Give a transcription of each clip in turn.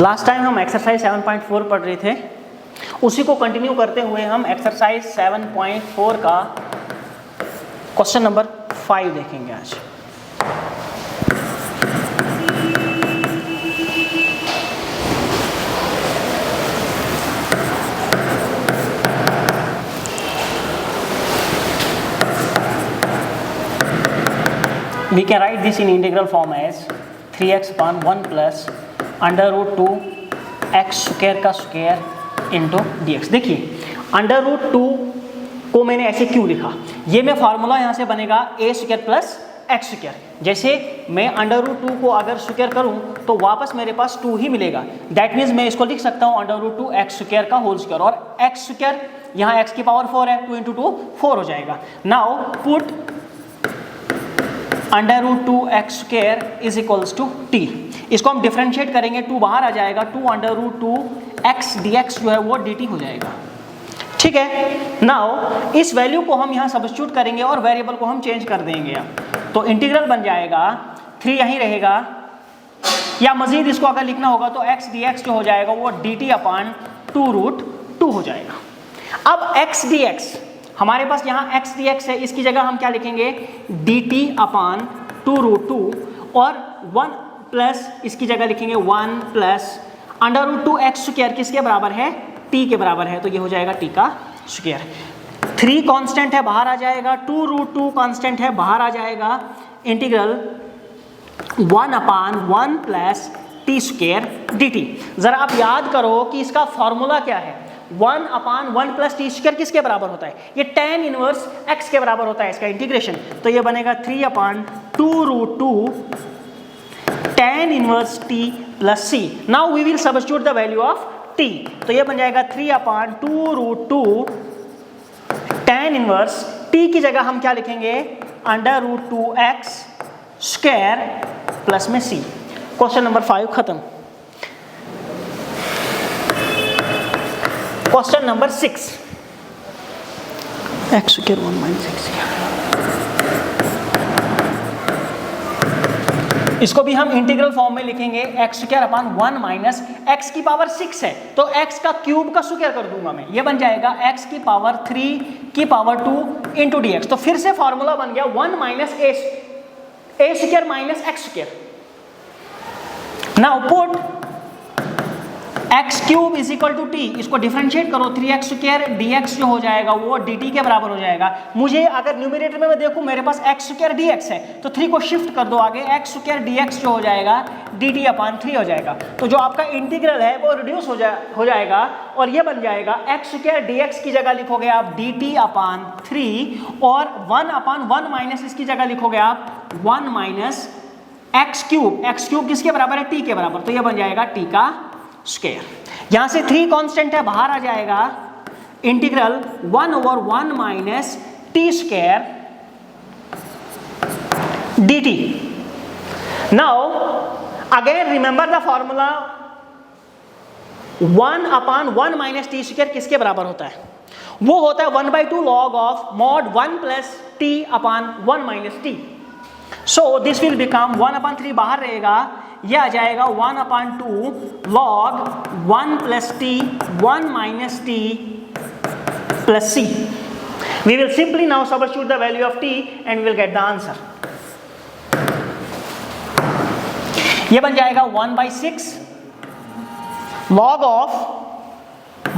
Last time हम exercise 7.4 पढ़ रहे थे, उसी को कंटिन्यू करते हुए हम एक्सरसाइज 7.4 का क्वेश्चन नंबर 5 देखेंगे आज। We can write this in integral form as 3x upon 1 plus under root 2 x square का स्क्वायर इंटू डी एक्स। देखिए अंडर रूट 2 को मैंने ऐसे क्यों लिखा, ये मैं फार्मूला यहाँ से बनेगा ए स्क्वायर प्लस एक्स स्क्वायर। जैसे मैं अंडर रूट 2 को अगर स्क्वायर करूँ तो वापस मेरे पास 2 ही मिलेगा। दैट मीन्स मैं इसको लिख सकता हूँ अंडर रूट 2 एक्स स्क्वायर का होल स्क्वायर, और एक्स स्क्वायर यहाँ एक्स की पावर 4 है, 2 इंटू 2 4 हो जाएगा। Now put under root 2 x square is equals to t. इसको हम डिफरेंशिएट करेंगे, 2 बाहर आ जाएगा, 2 under root 2 x d x जो है वो डी टी हो जाएगा। ठीक है, नाउ इस वैल्यू को हम यहाँ सब्स्टिट्यूट करेंगे और वेरिएबल को हम चेंज कर देंगे। तो इंटीग्रल बन जाएगा 3 यहीं रहेगा, या मजीद इसको अगर लिखना होगा तो एक्स डी एक्स जो हो जाएगा वो डी टी अपान 2 रूट 2 हो जाएगा। अब एक्स डी एक्स हमारे पास यहाँ एक्स डी एक्स है, इसकी जगह हम क्या लिखेंगे डी टी अपान 2 रूट 2, और 1 प्लस इसकी जगह लिखेंगे 1 plus under root 2 x square किसके बराबर है, टी के बराबर है, तो ये हो जाएगा टी का स्क्वायर। 3 कांस्टेंट है बाहर आ जाएगा, 2 रूट 2 कांस्टेंट है बाहर आ जाएगा, integral 1 upon 1 plus T square D T. जरा आप याद करो कि इसका फॉर्मूला क्या है, 1 अपान 1 प्लस टी स्क्वायर किसके बराबर होता है, ये tan इनवर्स x के बराबर होता है इसका इंटीग्रेशन। तो ये बनेगा 3 upon 2 root 2 tan inverse t plus c। Now we will substitute the value of t, तो ये बन जाएगा 3 upon 2 root 2 tan inverse t की जगह हम क्या लिखेंगे under root 2 x square plus में c। क्वेश्चन नंबर 5 खत्म। Question number 6, x square 1 minus x, इसको भी हम इंटीग्रल फॉर्म में लिखेंगे x square upon 1 minus x की पावर 6 है तो एक्स का क्यूब का स्क्वायर कर दूंगा मैं, ये बन जाएगा एक्स की पावर 3 की पावर 2 इंटू डी एक्स। तो फिर से फॉर्मूला बन गया 1 minus a square minus x square. Now put x cube is equal to t, इसको डिफरेंशिएट करो, 3x स्क्वायर dx जो हो जाएगा वो dt के बराबर हो जाएगा। मुझे अगर न्यूमरेटर में मैं देखूं मेरे पास x स्क्वायर dx है तो 3 को शिफ्ट कर दो आगे, x स्क्वायर dx जो हो जाएगा dt अपान 3 हो जाएगा। तो जो आपका इंटीग्रल है वो रिड्यूस हो जाएगा और ये बन जाएगा x स्क्वायर dx की जगह लिखोगे आप dt अपान 3, और 1 अपान 1 माइनस इसकी जगह लिखोगे आप 1 माइनस एक्स क्यूब किसके बराबर है, t के बराबर, तो ये बन जाएगा t का स्क्वायर। यहां से 3 कांस्टेंट है बाहर आ जाएगा, integral 1 over 1 minus t square dt। Now again remember the formula, 1 upon 1 minus t square किसके बराबर होता है, वो होता है 1/2 log of mod 1 plus t upon 1 minus t. So this will become 1 upon 3 बाहर रहेगा, यह आ जाएगा 1 upon 2 log 1 plus t 1 minus t plus c. We will simply now substitute the value of t and we will get the answer. यह बन जाएगा 1/6 log of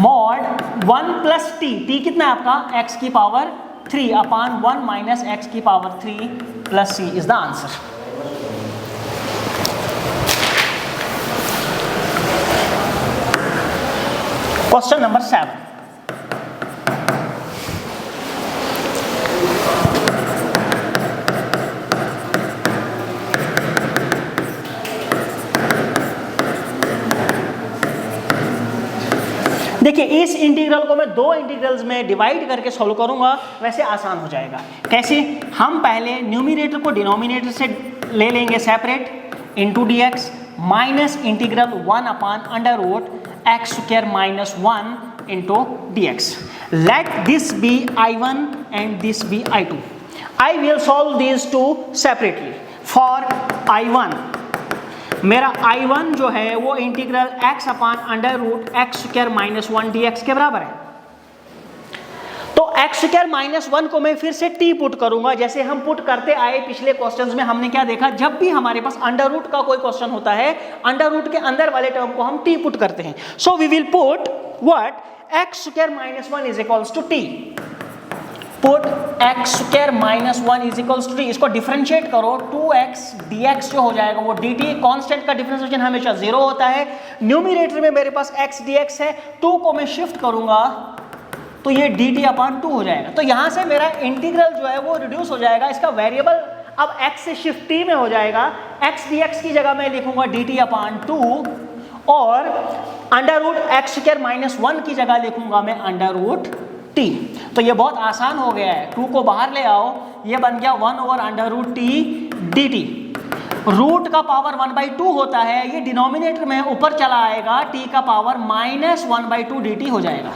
mod 1 plus T, T कितना है आपका x की पावर 3 अपान 1 minus x की power 3 plus c is the answer. Question number 7, देखिए इस इंटीग्रल को मैं 2 इंटीग्रल्स में डिवाइड करके सॉल्व करूंगा, वैसे आसान हो जाएगा। कैसे, हम पहले न्यूमरेटर को डिनोमिनेटर से ले लेंगे separate, into d x minus integral 1 upon under root x square minus 1 into d x. Let this be I1 and this be I2। I will solve these two separately. For I1 मेरा I1 जो है वो integral x upon under root x square minus 1 dx के बराबर है। तो x square minus 1 को मैं फिर से t पुट करूंगा, जैसे हम पुट करते आए पिछले क्वेश्चंस में। हमने क्या देखा, जब भी हमारे पास अंडर रूट का कोई क्वेश्चन होता है, अंडर रूट के अंदर वाले टर्म को हम t पुट करते हैं। So we will put what x square minus 1 is equals to t। Put x square minus 1 is equals to t. इसको डिफरेंशिएट करो, 2x dx जो हो जाएगा वो dt। कांस्टेंट का डिफरेंशिएशन हमेशा 0 होता है। न्यूमरेटर में मेरे पास x dx है, 2 को मैं शिफ्ट करूंगा तो ये dt अपान 2 हो जाएगा। तो यहां से मेरा इंटीग्रल जो है वो रिड्यूस हो जाएगा, इसका वेरिएबल अब x से शिफ्ट t में हो जाएगा। x dx की जगह मैं लिखूंगा dt अपान 2 और under root x square minus 1 की जगह लिखूंगा मैं अंडर रूट t। तो ये बहुत आसान हो गया है, 2 को बाहर ले आओ, ये बन गया 1 over under root t dt। Root का पावर 1/2 होता है, ये डिनोमिनेटर में ऊपर चला आएगा, t का पावर माइनस 1/2 dt हो जाएगा।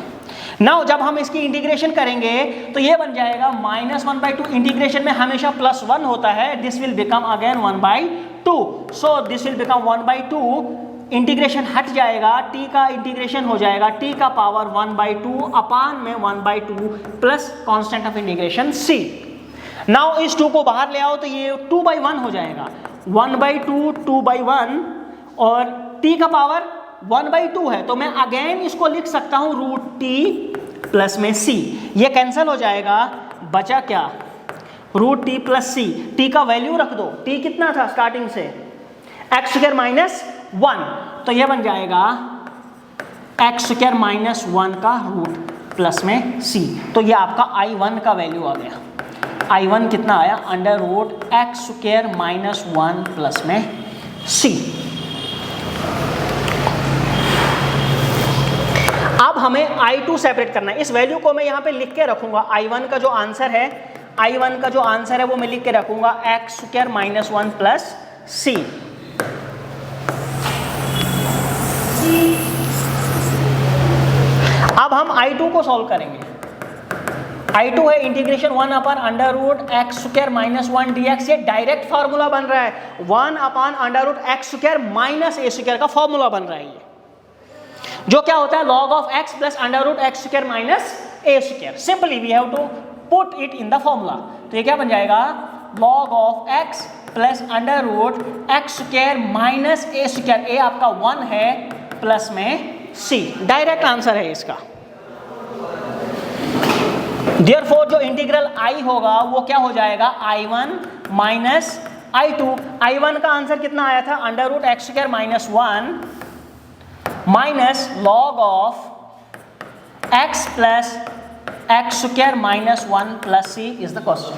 नाउ जब हम इसकी इंटीग्रेशन करेंगे तो ये बन जाएगा माइनस 1/2। इंटीग्रेशन में हमेशा प्लस 1 होता है, this will become again 1/2। So this will become 1/2, integration हट जाएगा, t का इंटीग्रेशन हो जाएगा t का पावर 1/2 अपान में 1/2 plus constant of integration c। Now इस 2 को बाहर ले आओ तो ये 2/1 हो जाएगा, 1/2 2/1 और t का पावर 1/2 है, तो मैं अगेन इसको लिख सकता हूं रूट t प्लस में c। ये कैंसिल हो जाएगा, बचा क्या, root t plus c। t का वैल्यू रख दो, t कितना था स्टार्टिंग से, एक्स स्क्वायर माइनस 1, तो ये बन जाएगा एक्स स्क्वायर माइनस 1 का रूट प्लस में c। तो ये आपका I1 का वैल्यू आ गया। I1 कितना आया, under root x square minus 1 plus में c। अब हमें I2 सेपरेट करना है, इस वैल्यू को मैं यहाँ पे लिख के रखूंगा। I1 का जो आंसर है, I1 का जो आंसर है वो मैं लिख के रखूंगा x square minus 1 plus c। अब हम I2 को सॉल्व करेंगे। I2 है integration 1 upon under root x square minus 1 dx। ये डायरेक्ट फार्मूला बन रहा है, 1 upon under root x square minus a square का फार्मूला बन रहा है ये, जो क्या होता है log of x plus under root x square minus a square. Simply we have to put it in the formula. तो ये क्या बन जाएगा, log of x plus under root x square minus a square, a आपका 1 है plus में c। Direct answer है इसका। देयरफॉर जो इंटीग्रल I होगा वो क्या हो जाएगा, I1 माइनस I2। I1 का आंसर कितना आया था, under root x square minus 1 minus log of x plus x square minus 1 plus c is the question.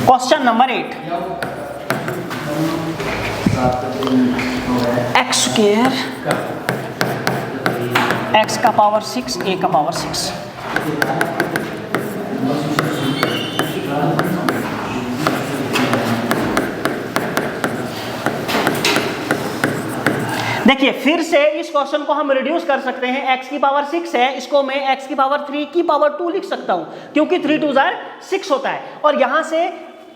Question number 8, x square x का पावर 6 a का पावर 6। देखिए फिर से इस क्वेश्चन को हम रिड्यूस कर सकते हैं। x की पावर 6 है, इसको मैं x की पावर 3 की पावर 2 लिख सकता हूं, क्योंकि 3 2 6 होता है। और यहां से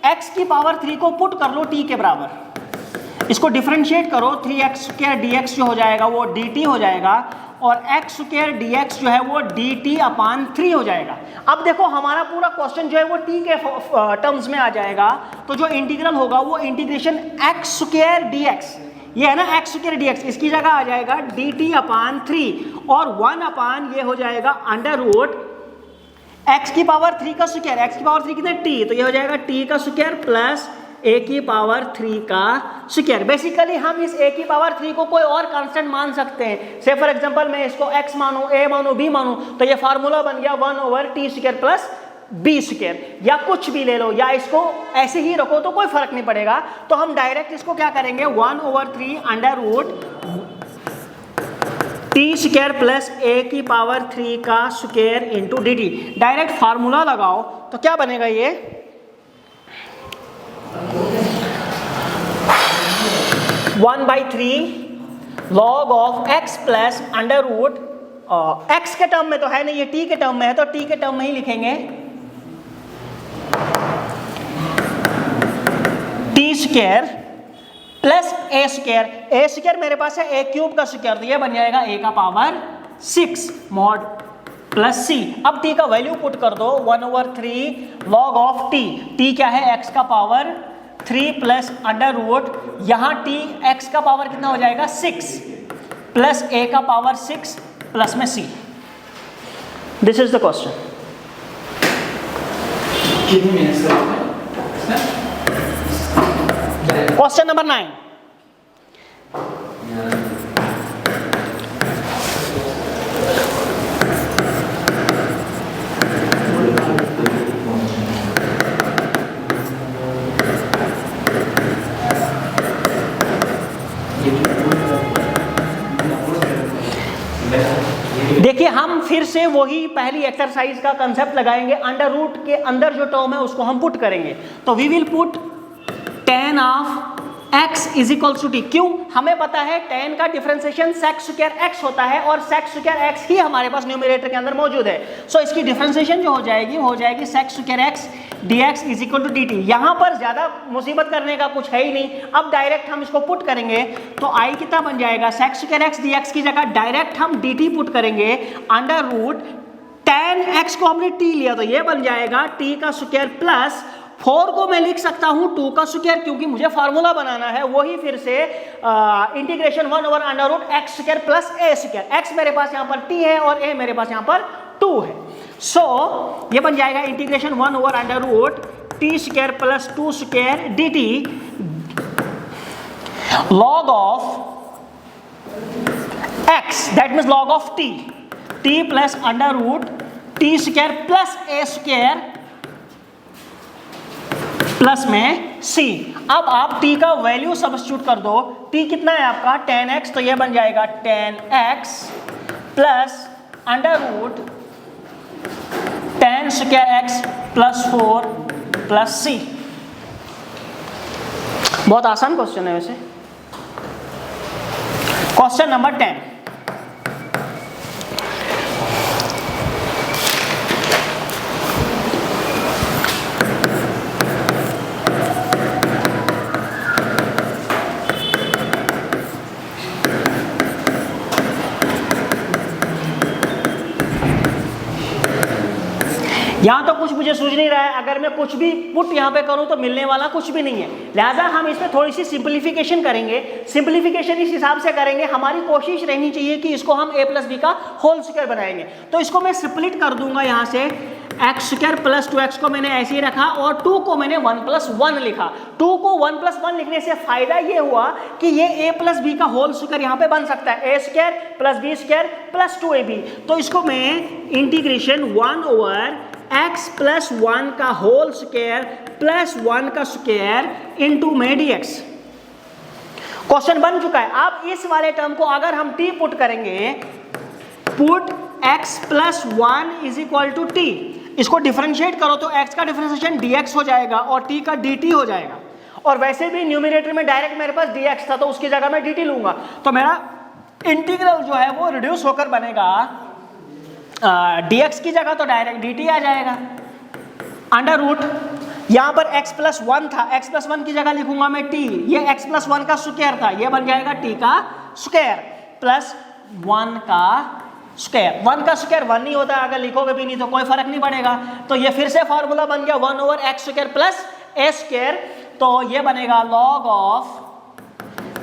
x की पावर 3 को पुट कर लो t के बराबर, इसको डिफरेंशिएट करो, 3x स्क्वायर dx जो हो जाएगा वो dt हो जाएगा, और x स्क्वायर dx जो है वो dt अपान 3 हो जाएगा। अब देखो हमारा पूरा क्वेश्चन जो है वो t के टर्म्स में आ जाएगा, तो जो इंटीग्रल होगा वो इंटीग्रेशन x स्क्वायर dx, ये है ना x स्क्वायर dx, इसकी जगह आ जाएगा dt अपान 3 और 1 अपान ये हो जाएगा अंडर रूट x की पावर 3 का स्क्वायर। x की पावर 3 कितना t, तो ये हो जाएगा t का स्क्वायर प्लस a की पावर 3 का स्क्वायर। बेसिकली हम इस a की पावर 3 को कोई और कांस्टेंट मान सकते हैं। से फॉर एग्जांपल मैं इसको x मानूं, a मानूं, b मानूं, तो ये फार्मूला बन गया 1 over t square plus b square, या कुछ भी ले लो, या इसको ऐसे ही रखो तो कोई फर्क नहीं पड़ेगा। तो हम डायरेक्ट इसको क्या करेंगे, 1 over 3 under root t square plus a की पावर 3 का square into dt। Direct formula लगाओ तो क्या बनेगा, ये 1/3 log of x plus under root x के टर्म में तो है नहीं, ये t के टर्म में है, तो t के टर्म में ही लिखेंगे। टी स्क्वायर प्लस ए स्क्वायर, ए स्क्वायर मेरे पास है ए क्यूब का स्क्वायर, तो ये बन जाएगा ए का पावर 6 मॉड प्लस सी। अब टी का वैल्यू पुट कर दो 1/3 log ऑफ टी, टी क्या है एक्स का पावर 3 प्लस अंडर रूट, यहाँ टी एक्स का पावर कितना हो जाएगा 6 प्लस ए का पावर 6 प्लस में c. This is the question. Question number 9। देखिए हम फिर से वही पहली एक्सरसाइज का कंसेप्ट लगाएंगे, अंडर रूट के अंदर जो टर्म है उसको हम पुट करेंगे, तो we will put tan of x is equal to t. क्यों? हमें पता है tan का डिफरेंशिएशन sec स्क्वायर x होता है और sec स्क्वायर x ही हमारे पास न्यूमरेटर के अंदर मौजूद है, सो इसकी डिफरेंशिएशन जो हो जाएगी sec square x dx is equal to dt। यहाँ पर ज्यादा मुसीबत करने का कुछ है ही नहीं, अब डायरेक्ट हम इसको पुट करेंगे तो i कितना बन जाएगा sec स्क्वायर x dx की जगह डायरेक्ट हम dt पुट करेंगे, अंडर रूट tan x को हमने t लिया तो ये बन जाएगा t का स्क्वायर प्लस 4 को मैं लिख सकता हूं 2 का स्क्वायर, क्योंकि मुझे फार्मूला बनाना है वही फिर से integration 1/√x square plus a square. x मेरे पास यहां पर t है और a मेरे पास यहां पर 2 है, सो ये बन जाएगा integration 1/√t square plus 2 square dt log of x, that means log of t plus √t square plus a square plus में c। अब आप t का वैल्यू सब्स्टिट्यूट कर दो, t कितना है आपका tan x, तो ये बन जाएगा tan x plus under root tan square x plus 4 plus c। बहुत आसान क्वेश्चन है वैसे। Question number 10। यहां तो कुछ मुझे सूझ नहीं रहा है, अगर मैं कुछ भी पुट यहां पे करूं तो मिलने वाला कुछ भी नहीं है, लिहाजा हम इसमें थोड़ी सी सिंप्लीफिकेशन करेंगे। सिंप्लीफिकेशन इस हिसाब से करेंगे, हमारी कोशिश रहनी चाहिए कि इसको हम a प्लस बी का होल स्क्वायर बनाएंगे, तो इसको मैं स्प्लिट कर दूंगा यहां से, एक्स स्क्वायर प्लस 2x को मैंने ऐसे ही रखा और 2 को मैंने 1 प्लस 1 लिखा। 2 को 1 प्लस 1 लिखने से फायदा ये हुआ कि ये a प्लस बी का होल स्क्वायर यहाँ पे बन सकता है, a square plus b square plus 2ab, तो इसको मैं इंटीग्रेशन 1/x प्लस 1 का होल स्क्वायर प्लस 1 का स्क्वायर इंटू में dx। क्वेश्चन बन चुका है। अब इस वाले टर्म को अगर हम t पुट करेंगे, put x plus 1 is equal to t, इसको डिफरेंशिएट करो तो x का डिफरेंशिएशन dx हो जाएगा और t का dt हो जाएगा, और वैसे भी न्यूमरेटर में डायरेक्ट मेरे पास dx था तो उसकी जगह मैं dt लूंगा, तो मेरा इंटीग्रल जो है वो रिड्यूस होकर बनेगा dx की जगह तो डायरेक्ट dt आ जाएगा, अंडर रूट यहाँ पर x प्लस 1 था, x प्लस 1 की जगह लिखूंगा मैं t, ये x प्लस 1 का स्क्वायर था, ये बन जाएगा t का स्क्वायर प्लस 1 का स्क्वायर। 1 का स्क्वायर 1 नहीं होता, अगर लिखोगे भी नहीं तो कोई फर्क नहीं पड़ेगा, तो ये फिर से फॉर्मूला बन गया 1/x square plus a square, तो ये बनेगा log of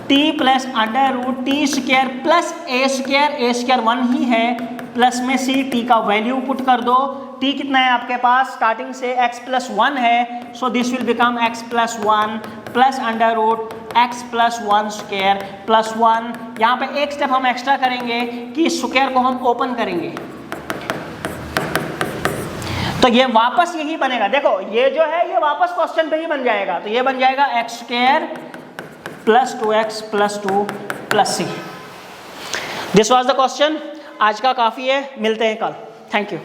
t plus under root t square plus a square 1 ही है, प्लस में c, t का वैल्यू पुट कर दो, t कितना है आपके पास स्टार्टिंग से x प्लस 1 है, so this will become x plus 1 plus under root x plus 1 square plus 1। यहाँ पे एक स्टेप हम एक्स्ट्रा करेंगे कि स्क्वायर को हम ओपन करेंगे, तो ये वापस यही बनेगा, देखो ये जो है ये वापस क्वेश्चन पे ही बन जाएगा, तो ये बन जाएगा x square plus 2x plus 2 plus c। This was the question. आज का काफ़ी है, मिलते हैं कल। Thank you.